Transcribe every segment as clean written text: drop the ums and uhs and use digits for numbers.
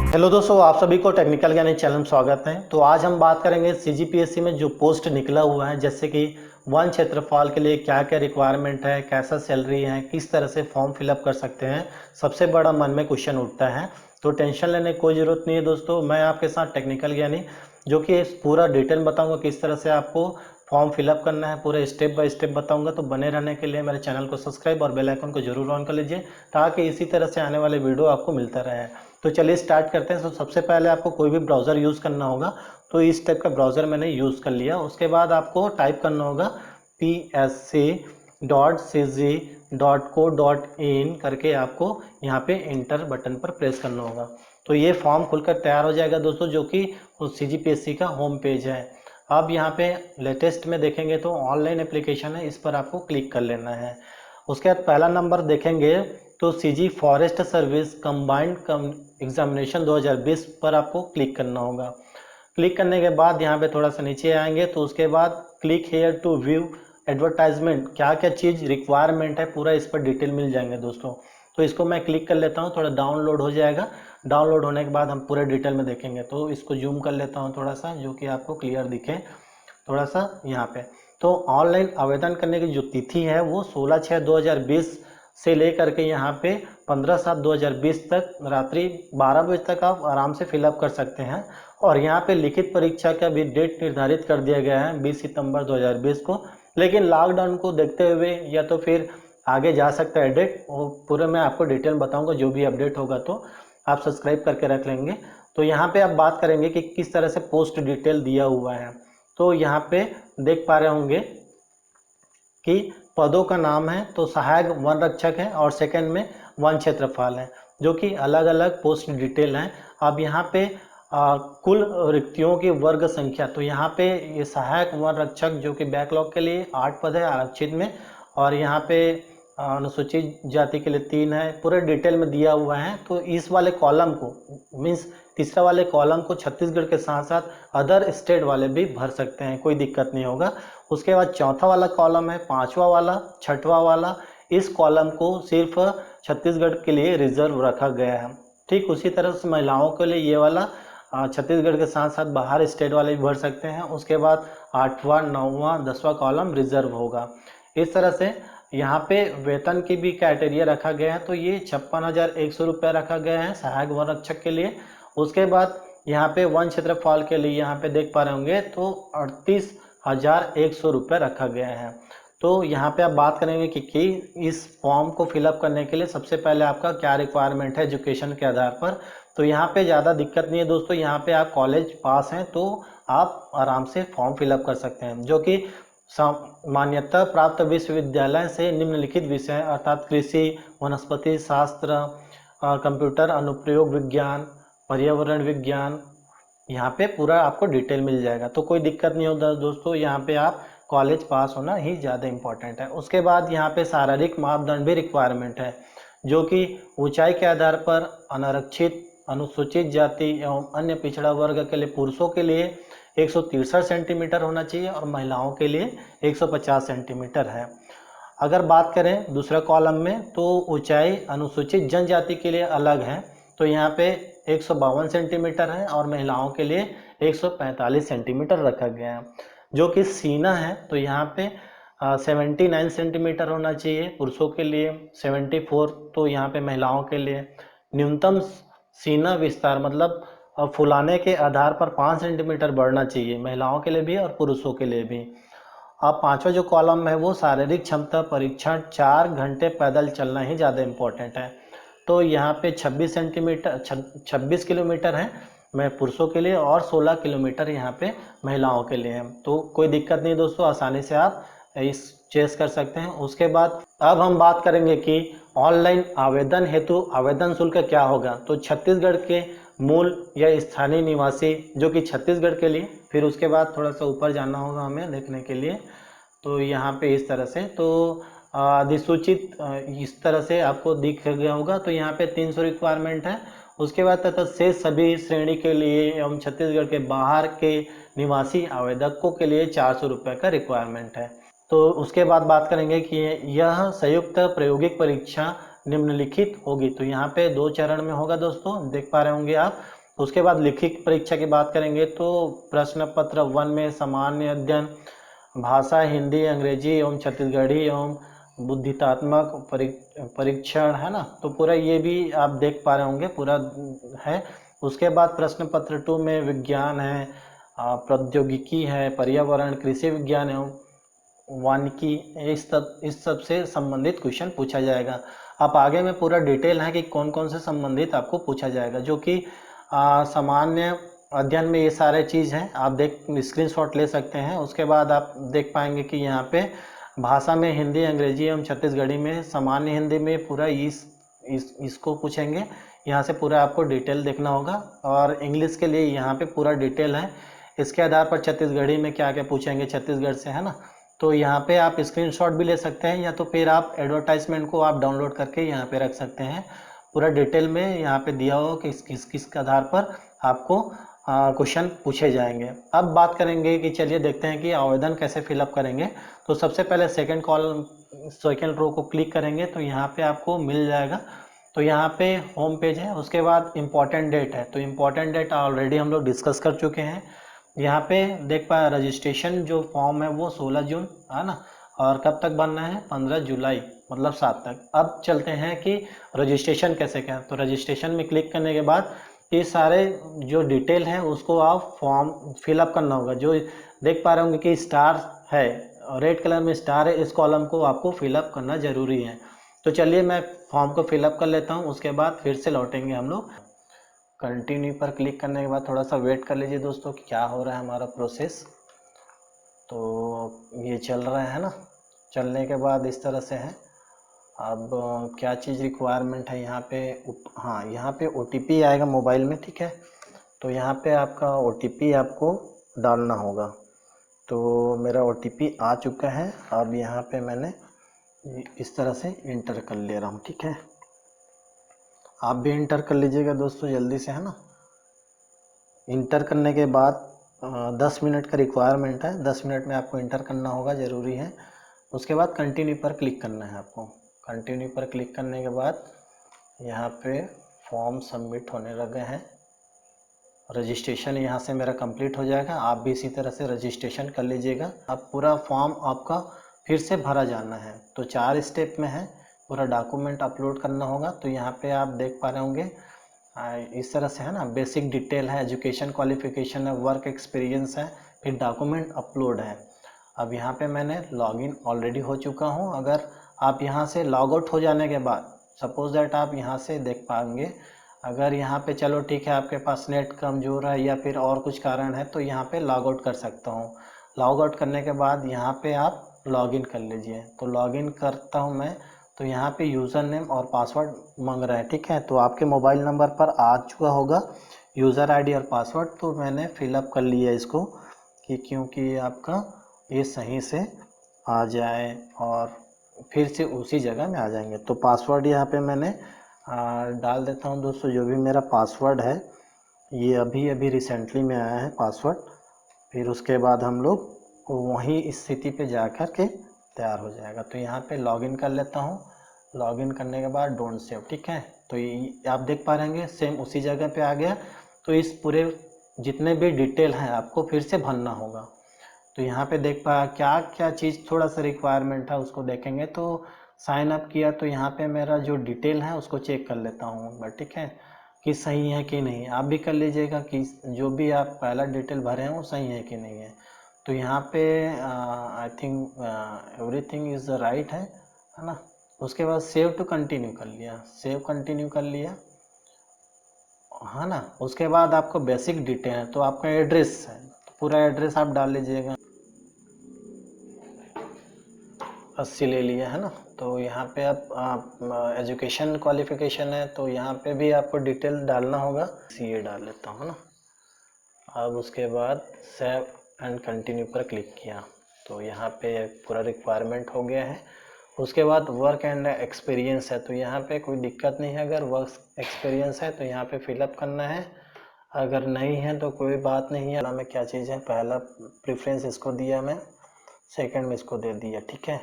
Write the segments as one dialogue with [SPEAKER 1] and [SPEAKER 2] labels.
[SPEAKER 1] Hello दोस्तों, आप सभी को टेक्निकल ज्ञानी चैनल में स्वागत है। तो आज हम बात करेंगे सीजीपीएससी में जो पोस्ट निकला हुआ है, जैसे कि वन क्षेत्रफल के लिए क्या क्या रिक्वायरमेंट है, कैसा सैलरी है, किस तरह से फॉर्म फिलअप कर सकते हैं, सबसे बड़ा मन में क्वेश्चन उठता है। तो टेंशन लेने की कोई ज़रूरत नहीं है दोस्तों, मैं आपके साथ टेक्निकल ज्ञानी जो कि पूरा डिटेल बताऊँगा किस तरह से आपको फॉर्म फिलअप करना है, पूरे स्टेप बाय स्टेप बताऊंगा। तो बने रहने के लिए मेरे चैनल को सब्सक्राइब और बेल आइकन को जरूर ऑन कर लीजिए, ताकि इसी तरह से आने वाले वीडियो आपको मिलता रहे। तो चलिए स्टार्ट करते हैं। तो सबसे पहले आपको कोई भी ब्राउज़र यूज़ करना होगा, तो इस टाइप का ब्राउज़र मैंने यूज़ कर लिया। उसके बाद आपको टाइप करना होगा psc.cg.co.in करके आपको यहाँ पे इंटर बटन पर प्रेस करना होगा। तो ये फॉर्म खुलकर तैयार हो जाएगा दोस्तों, जो कि CGPSC का होम पेज है। अब यहाँ पे लेटेस्ट में देखेंगे तो ऑनलाइन एप्लीकेशन है, इस पर आपको क्लिक कर लेना है। उसके बाद पहला नंबर देखेंगे तो CG forest service combined examination 2020 पर आपको क्लिक करना होगा। क्लिक करने के बाद यहाँ पे थोड़ा सा नीचे आएंगे तो उसके बाद click here to view advertisement, क्या क्या चीज़ रिक्वायरमेंट है पूरा इस पर डिटेल मिल जाएंगे दोस्तों। तो इसको मैं क्लिक कर लेता हूँ, थोड़ा डाउनलोड हो जाएगा। डाउनलोड होने के बाद हम पूरे डिटेल में देखेंगे। तो इसको जूम कर लेता हूँ थोड़ा सा, जो कि आपको क्लियर दिखे थोड़ा सा यहाँ पे। तो ऑनलाइन आवेदन करने की जो तिथि है वो 16/6/2020 से लेकर के यहाँ पे 15/7/2020 तक रात्रि 12 बजे तक आप आराम से फिलअप कर सकते हैं। और यहाँ पे लिखित परीक्षा का भी डेट निर्धारित कर दिया गया है 20 सितंबर 2020 को, लेकिन लॉकडाउन को देखते हुए या तो फिर आगे जा सकता है डेट। वो पूरे मैं आपको डिटेल बताऊंगा, जो भी अपडेट होगा तो आप सब्सक्राइब करके रख लेंगे। तो यहाँ पे आप बात करेंगे कि किस तरह से पोस्ट डिटेल दिया हुआ है। तो यहाँ पे देख पा रहे होंगे कि पदों का नाम है तो सहायक वन रक्षक है और सेकंड में वन क्षेत्रफल है, जो कि अलग अलग पोस्ट डिटेल हैं। अब यहाँ पे कुल रिक्तियों की वर्ग संख्या, तो यहाँ पे ये सहायक वन रक्षक जो कि बैकलॉग के लिए 8 पद है आरक्षित में, और यहाँ पे अनुसूचित जाति के लिए 3 है, पूरे डिटेल में दिया हुआ है। तो इस वाले कॉलम को मीन्स तीसरा वाले कॉलम को छत्तीसगढ़ के साथ साथ अदर स्टेट वाले भी भर सकते हैं, कोई दिक्कत नहीं होगा। उसके बाद चौथा वाला कॉलम है, पांचवा वाला, छठवां वाला, इस कॉलम को सिर्फ छत्तीसगढ़ के लिए रिजर्व रखा गया है। ठीक उसी तरह से महिलाओं के लिए ये वाला छत्तीसगढ़ के साथ साथ बाहर स्टेट वाले भी भर सकते हैं। उसके बाद 8वां 9वां 10वां कॉलम रिजर्व होगा। इस तरह से यहाँ पे वेतन की भी क्राइटेरिया रखा गया है। तो ये 56,100 रुपये रखा गया है सहायक वन रक्षक के लिए। उसके बाद यहाँ पे वन क्षेत्रफल के लिए यहाँ पे देख पा रहे होंगे तो 38,100 रुपये रखा गया है। तो यहाँ पे आप बात करेंगे कि इस फॉर्म को फिलअप करने के लिए सबसे पहले आपका क्या रिक्वायरमेंट है एजुकेशन के आधार पर। तो यहाँ पे ज़्यादा दिक्कत नहीं है दोस्तों, यहाँ पे आप कॉलेज पास हैं तो आप आराम से फॉर्म फिलअप कर सकते हैं, जो कि मान्यता प्राप्त विश्वविद्यालय से निम्नलिखित विषय अर्थात कृषि, वनस्पति शास्त्र, कंप्यूटर अनुप्रयोग विज्ञान, पर्यावरण विज्ञान, यहाँ पे पूरा आपको डिटेल मिल जाएगा। तो कोई दिक्कत नहीं होता दोस्तों, यहाँ पे आप कॉलेज पास होना ही ज़्यादा इंपॉर्टेंट है। उसके बाद यहाँ पे शारीरिक मापदंड भी रिक्वायरमेंट है, जो कि ऊंचाई के आधार पर अनारक्षित, अनुसूचित जाति एवं अन्य पिछड़ा वर्ग के लिए पुरुषों के लिए 163 सेंटीमीटर होना चाहिए और महिलाओं के लिए 150 सेंटीमीटर है। अगर बात करें दूसरा कॉलम में तो ऊंचाई अनुसूचित जनजाति के लिए अलग है, तो यहाँ पे 152 सेंटीमीटर है और महिलाओं के लिए 145 सेंटीमीटर रखा गया है। जो कि सीना है तो यहाँ पे 79 सेंटीमीटर होना चाहिए पुरुषों के लिए, 74 तो यहाँ पे महिलाओं के लिए। न्यूनतम सीना विस्तार मतलब फुलाने के आधार पर 5 सेंटीमीटर बढ़ना चाहिए महिलाओं के लिए भी और पुरुषों के लिए भी। अब पांचवा जो कॉलम है वो शारीरिक क्षमता परीक्षण, 4 घंटे पैदल चलना ही ज़्यादा इम्पोर्टेंट है। तो यहाँ पे 26 किलोमीटर है मैं पुरुषों के लिए और 16 किलोमीटर यहाँ पे महिलाओं के लिए है। तो कोई दिक्कत नहीं दोस्तों, आसानी से आप इस चेस कर सकते हैं। उसके बाद अब हम बात करेंगे कि ऑनलाइन आवेदन हेतु आवेदन शुल्क क्या होगा। तो छत्तीसगढ़ के मूल या स्थानीय निवासी जो कि छत्तीसगढ़ के लिए, फिर उसके बाद थोड़ा सा ऊपर जाना होगा हमें देखने के लिए। तो यहाँ पे इस तरह से तो अधिसूचित इस तरह से आपको दिख गया होगा। तो यहाँ पे 300 रिक्वायरमेंट है। उसके बाद तथा शेष सभी श्रेणी के लिए एवं छत्तीसगढ़ के बाहर के निवासी आवेदकों के लिए 400 रुपये का रिक्वायरमेंट है। तो उसके बाद बात करेंगे कि यह संयुक्त प्रायोगिक परीक्षा निम्नलिखित होगी। तो यहाँ पे 2 चरण में होगा दोस्तों, देख पा रहे होंगे आप। उसके बाद लिखित परीक्षा की बात करेंगे तो प्रश्न पत्र 1 में सामान्य अध्ययन, भाषा हिंदी, अंग्रेजी एवं छत्तीसगढ़ी एवं बुद्धितात्मक परीक्षण है ना, तो पूरा ये भी आप देख पा रहे होंगे पूरा है। उसके बाद प्रश्न पत्र 2 में विज्ञान है, प्रौद्योगिकी है, पर्यावरण, कृषि विज्ञान एवं वानिकी, इस सब से संबंधित क्वेश्चन पूछा जाएगा। अब आगे में पूरा डिटेल है कि कौन कौन से संबंधित आपको पूछा जाएगा, जो कि सामान्य अध्ययन में ये सारे चीज़ हैं, आप देख स्क्रीनशॉट ले सकते हैं। उसके बाद आप देख पाएंगे कि यहाँ पे भाषा में हिंदी, अंग्रेजी एवं छत्तीसगढ़ी में सामान्य हिंदी में पूरा इसको पूछेंगे, यहाँ से पूरा आपको डिटेल देखना होगा। और इंग्लिश के लिए यहाँ पे पूरा डिटेल है। इसके आधार पर छत्तीसगढ़ी में क्या क्या पूछेंगे छत्तीसगढ़ से, है ना, तो यहाँ पे आप स्क्रीनशॉट भी ले सकते हैं, या तो फिर आप एडवर्टाइजमेंट को आप डाउनलोड करके यहाँ पे रख सकते हैं। पूरा डिटेल में यहाँ पे दिया होगा कि किस आधार पर आपको क्वेश्चन पूछे जाएंगे। अब बात करेंगे कि चलिए देखते हैं कि आवेदन कैसे फिलअप करेंगे। तो सबसे पहले सेकेंड रो को क्लिक करेंगे तो यहाँ पे आपको मिल जाएगा। तो यहाँ पे होम पेज है। उसके बाद इम्पॉर्टेंट डेट है, तो इम्पॉर्टेंट डेट ऑलरेडी हम लोग डिस्कस कर चुके हैं। यहाँ पे देख पाए रजिस्ट्रेशन जो फॉर्म है वो 16 जून है ना, और कब तक बनना है 15 जुलाई मतलब 7 तक। अब चलते हैं कि रजिस्ट्रेशन कैसे करें। तो रजिस्ट्रेशन में क्लिक करने के बाद ये सारे जो डिटेल है उसको आप फॉर्म फिलअप करना होगा। जो देख पा रहे होंगे कि स्टार है, रेड कलर में स्टार है, इस कॉलम को आपको फिलअप करना ज़रूरी है। तो चलिए मैं फॉर्म को फिलअप कर लेता हूँ, उसके बाद फिर से लौटेंगे हम लोग। कंटिन्यू पर क्लिक करने के बाद थोड़ा सा वेट कर लीजिए दोस्तों कि क्या हो रहा है हमारा प्रोसेस। तो ये चल रहा है ना, चलने के बाद इस तरह से है। अब क्या चीज़ रिक्वायरमेंट है यहाँ पे, हाँ यहाँ पे OTP आएगा मोबाइल में, ठीक है। तो यहाँ पे आपका OTP आपको डालना होगा। तो मेरा OTP आ चुका है। अब यहाँ पे मैंने इस तरह से इंटर कर ले रहा हूँ, ठीक है। आप भी इंटर कर लीजिएगा दोस्तों जल्दी से, है ना। इंटर करने के बाद 10 मिनट का रिक्वायरमेंट है, 10 मिनट में आपको इंटर करना होगा, ज़रूरी है। उसके बाद कंटिन्यू पर क्लिक करना है आपको। कंटिन्यू पर क्लिक करने के बाद यहाँ पे फॉर्म सबमिट होने लगे हैं। रजिस्ट्रेशन यहाँ से मेरा कंप्लीट हो जाएगा, आप भी इसी तरह से रजिस्ट्रेशन कर लीजिएगा। अब पूरा फॉर्म आपका फिर से भरा जाना है। तो 4 स्टेप में है, पूरा डॉक्यूमेंट अपलोड करना होगा। तो यहाँ पे आप देख पा रहे होंगे इस तरह से है ना, बेसिक डिटेल है, एजुकेशन क्वालिफिकेशन है, वर्क एक्सपीरियंस है, फिर डॉक्यूमेंट अपलोड है। अब यहाँ पे मैंने लॉगिन ऑलरेडी हो चुका हूँ। अगर आप यहाँ से लॉग आउट हो जाने के बाद सपोज दैट आप यहाँ से देख पाएंगे, अगर यहाँ पे चलो ठीक है आपके पास नेट कमज़ोर है या फिर और कुछ कारण है तो यहाँ पे लॉग आउट कर सकता हूँ। लॉग आउट करने के बाद यहाँ पे आप लॉगिन कर लीजिए। तो लॉगिन करता हूँ मैं। तो यहाँ पे यूज़र नेम और पासवर्ड मांग रहा है, ठीक है। तो आपके मोबाइल नंबर पर आ चुका होगा यूज़र आईडी और पासवर्ड। तो मैंने फिलअप कर लिया इसको कि क्योंकि आपका ये सही से आ जाए और फिर से उसी जगह में आ जाएंगे। तो पासवर्ड यहाँ पे मैंने डाल देता हूँ दोस्तों। जो भी मेरा पासवर्ड है ये अभी अभी रिसेंटली में आया है पासवर्ड। फिर उसके बाद हम लोग वहीं स्थिति पे जा कर के तैयार हो जाएगा। तो यहाँ पे लॉगिन कर लेता हूँ। लॉगिन करने के बाद डोंट सेव, ठीक है। तो ये आप देख पा रहेंगे सेम उसी जगह पे आ गया। तो इस पूरे जितने भी डिटेल हैं आपको फिर से भरना होगा। तो यहाँ पे देख पा क्या क्या चीज़ थोड़ा सा रिक्वायरमेंट है उसको देखेंगे। तो साइन अप किया तो यहाँ पे मेरा जो डिटेल है उसको चेक कर लेता हूँ एक बार, ठीक है, कि सही है कि नहीं। आप भी कर लीजिएगा कि जो भी आप पहला डिटेल भरे हैं वो सही है कि नहीं है। तो यहाँ पे I think everything is right है ना। उसके बाद सेव टू कंटिन्यू कर लिया, सेव कंटिन्यू कर लिया, है ना। उसके बाद आपको बेसिक डिटेल है तो आपका एड्रेस है, तो पूरा एड्रेस आप डाल लीजिएगा। 80 ले लिया है ना। तो यहाँ पे आप एजुकेशन क्वालिफिकेशन है तो यहाँ पे भी आपको डिटेल डालना होगा। CA डाल लेता हूँ ना। अब उसके बाद सेव एंड कंटिन्यू पर क्लिक किया तो यहाँ पे पूरा रिक्वायरमेंट हो गया है। उसके बाद वर्क एंड एक्सपीरियंस है तो यहाँ पे कोई दिक्कत नहीं है। अगर वर्क एक्सपीरियंस है तो यहाँ पे फिलअप करना है, अगर नहीं है तो कोई बात नहीं है। में क्या चीज़ है, पहला प्रेफरेंस इसको दिया मैं, सेकंड में इसको दे दिया, ठीक है,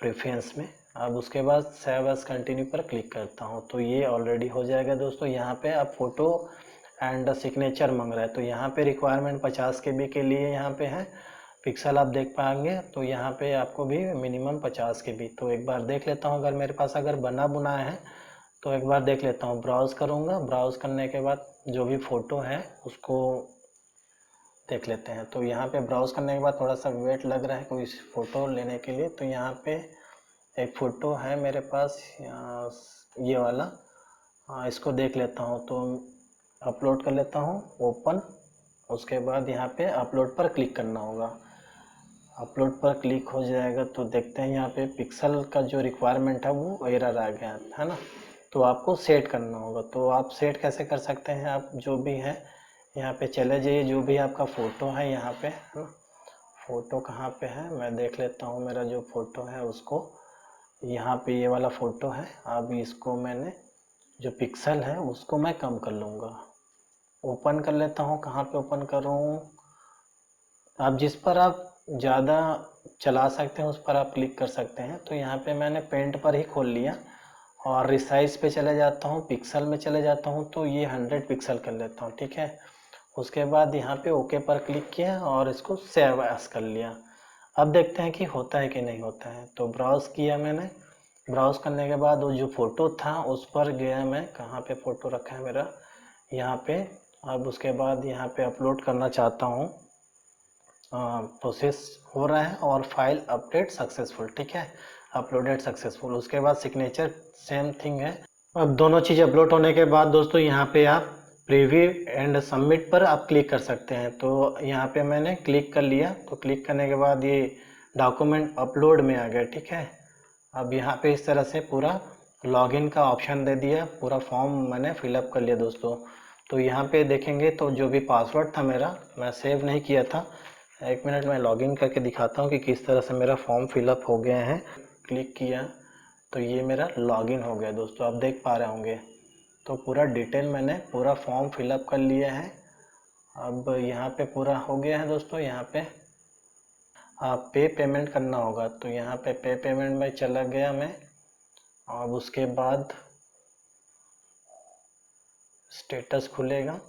[SPEAKER 1] प्रेफरेंस में। अब उसके बाद सेव एज कंटिन्यू पर क्लिक करता हूँ तो ये ऑलरेडी हो जाएगा दोस्तों। यहाँ पे आप फ़ोटो एंड सिग्नेचर मांग रहा है। तो यहाँ पे रिक्वायरमेंट 50 KB के लिए यहाँ पे है, पिक्सल आप देख पाएंगे। तो यहाँ पे आपको भी मिनिमम 50 KB। तो एक बार देख लेता हूँ, अगर मेरे पास अगर बना बुना है तो एक बार देख लेता हूँ। ब्राउज़ करूँगा, ब्राउज़ करने के बाद जो भी फ़ोटो है उसको देख लेते हैं। तो यहाँ पे ब्राउज़ करने के बाद थोड़ा सा वेट लग रहा है कोई फ़ोटो लेने के लिए। तो यहाँ पे एक फ़ोटो है मेरे पास, ये वाला, इसको देख लेता हूँ। तो अपलोड कर लेता हूँ, ओपन। उसके बाद यहाँ पे अपलोड पर क्लिक करना होगा। अपलोड पर क्लिक हो जाएगा तो देखते हैं यहाँ पे पिक्सल का जो रिक्वायरमेंट है वो एरर आ गया है ना। तो आपको सेट करना होगा। तो आप सेट कैसे कर सकते हैं, आप जो भी है यहाँ पे चले जाइए, जो भी आपका फ़ोटो है यहाँ पे, है ना। फ़ोटो कहाँ पे है मैं देख लेता हूँ, मेरा जो फ़ोटो है उसको, यहाँ पे ये वाला फ़ोटो है। अब इसको मैंने जो पिक्सल है उसको मैं कम कर लूँगा, ओपन कर लेता हूँ। कहाँ पे ओपन करूँ, आप जिस पर आप ज़्यादा चला सकते हैं उस पर आप क्लिक कर सकते हैं। तो यहाँ पे मैंने पेंट पर ही खोल लिया और रिसाइज पे चले जाता हूँ, पिक्सल में चले जाता हूँ। तो ये 100 पिक्सल कर लेता हूँ, ठीक है। उसके बाद यहाँ पे ओके पर क्लिक किया और इसको सेव एज कर लिया। अब देखते हैं कि होता है कि नहीं होता है। तो ब्राउज़ किया मैंने, ब्राउज़ करने के बाद वो जो फ़ोटो था उस पर गया मैं, कहाँ पे फ़ोटो रखा है मेरा, यहाँ पे। अब उसके बाद यहाँ पे अपलोड करना चाहता हूँ, प्रोसेस हो रहा है और फाइल अपडेट सक्सेसफुल, ठीक है, अपलोडेड सक्सेसफुल। उसके बाद सिग्नेचर सेम थिंग है। अब दोनों चीज़ अपलोड होने के बाद दोस्तों यहाँ पे आप प्रीव्यू एंड सबमिट पर आप क्लिक कर सकते हैं। तो यहाँ पे मैंने क्लिक कर लिया। तो क्लिक करने के बाद ये डॉक्यूमेंट अपलोड में आ गया, ठीक है। अब यहाँ पे इस तरह से पूरा लॉगिन का ऑप्शन दे दिया, पूरा फॉर्म मैंने फिलअप कर लिया दोस्तों। तो यहाँ पे देखेंगे तो जो भी पासवर्ड था मेरा, मैं सेव नहीं किया था। एक मिनट में लॉगिन करके दिखाता हूँ कि किस तरह से मेरा फॉर्म फिलअप हो गया है। क्लिक किया तो ये मेरा लॉगिन हो गया दोस्तों, आप देख पा रहे होंगे। तो पूरा डिटेल मैंने पूरा फॉर्म फिलअप कर लिया है। अब यहाँ पे पूरा हो गया है दोस्तों। यहाँ पे आप पे पेमेंट करना होगा। तो यहाँ पे पेमेंट में चला गया मैं। अब उसके बाद स्टेटस खुलेगा।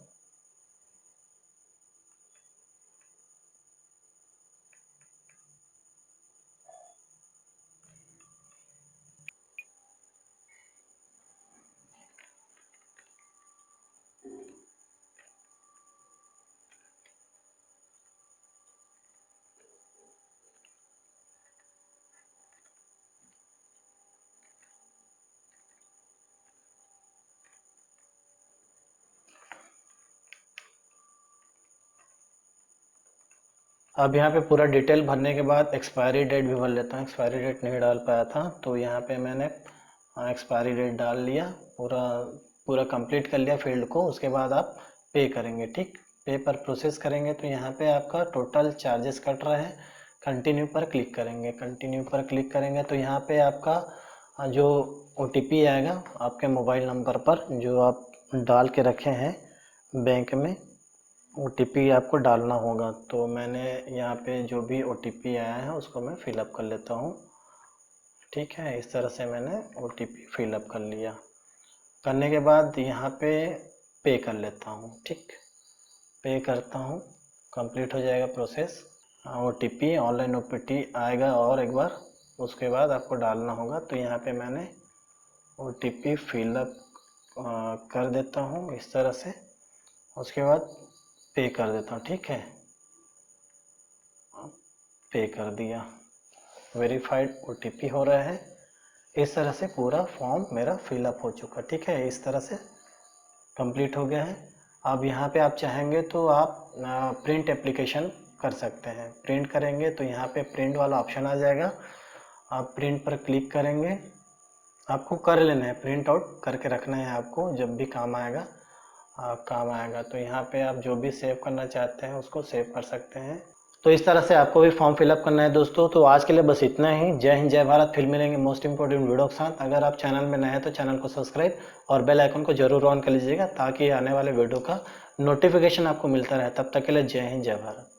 [SPEAKER 1] अब यहाँ पे पूरा डिटेल भरने के बाद एक्सपायरी डेट भी भर लेता हूँ। एक्सपायरी डेट नहीं डाल पाया था तो यहाँ पे मैंने एक्सपायरी डेट डाल लिया। पूरा पूरा कंप्लीट कर लिया फील्ड को। उसके बाद आप पे करेंगे, ठीक। पे पर प्रोसेस करेंगे तो यहाँ पे आपका टोटल चार्जेस कट रहे हैं। कंटिन्यू पर क्लिक करेंगे, कंटिन्यू पर क्लिक करेंगे तो यहाँ पे आपका जो OTP आएगा आपके मोबाइल नंबर पर जो आप डाल के रखे हैं बैंक में, OTP आपको डालना होगा। तो मैंने यहाँ पे जो भी OTP आया है उसको मैं फिलअप कर लेता हूँ, ठीक है। इस तरह से मैंने OTP फिलअप कर लिया। करने के बाद यहाँ पे कर लेता हूँ, ठीक। पे करता हूँ, कंप्लीट हो जाएगा प्रोसेस। OTP ऑनलाइन OPT आएगा और एक बार, उसके बाद आपको डालना होगा। तो यहाँ पे मैंने OTP फिलअप कर देता हूँ इस तरह से। उसके बाद पे कर देता हूँ, ठीक है। पे कर दिया, वेरीफाइड OTP हो रहा है। इस तरह से पूरा फॉर्म मेरा फिलअप हो चुका, ठीक है। इस तरह से कंप्लीट हो गया है। अब यहाँ पे आप चाहेंगे तो आप प्रिंट एप्लीकेशन कर सकते हैं। प्रिंट करेंगे तो यहाँ पे प्रिंट वाला ऑप्शन आ जाएगा, आप प्रिंट पर क्लिक करेंगे। आपको कर लेना है, प्रिंट आउट करके रखना है आपको, जब भी काम आएगा काम आएगा। तो यहाँ पे आप जो भी सेव करना चाहते हैं उसको सेव कर सकते हैं। तो इस तरह से आपको भी फॉर्म फिलअप करना है दोस्तों। तो आज के लिए बस इतना ही। जय हिंद, जय भारत। फिर मिलेंगे मोस्ट इंपॉर्टेंट वीडियो के साथ। अगर आप चैनल में नए हैं तो चैनल को सब्सक्राइब और बेल आइकन को जरूर ऑन कर लीजिएगा ताकि आने वाले वीडियो का नोटिफिकेशन आपको मिलता रहे। तब तक के लिए जय हिंद, जय भारत।